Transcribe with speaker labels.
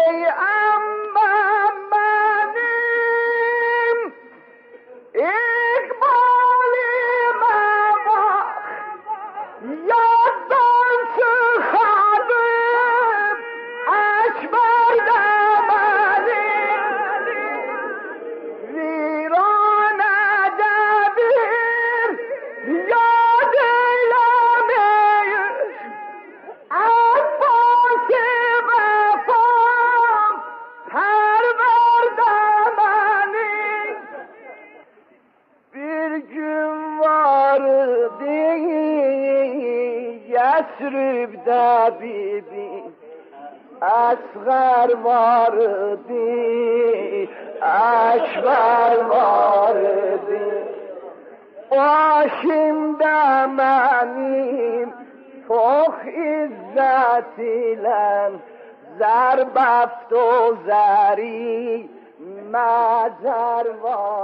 Speaker 1: ای امم منیم اقبالی مباخ یادان سخالم اکبر دمنیم ویران دبیر یاد ایلمیش عباس وفام پرور دمنیم bir gün vardı Yesrib'de bibi Asgar vardı Ekber vardı Başımda benim çok izzet ile Zerbeft o zeri Mezar var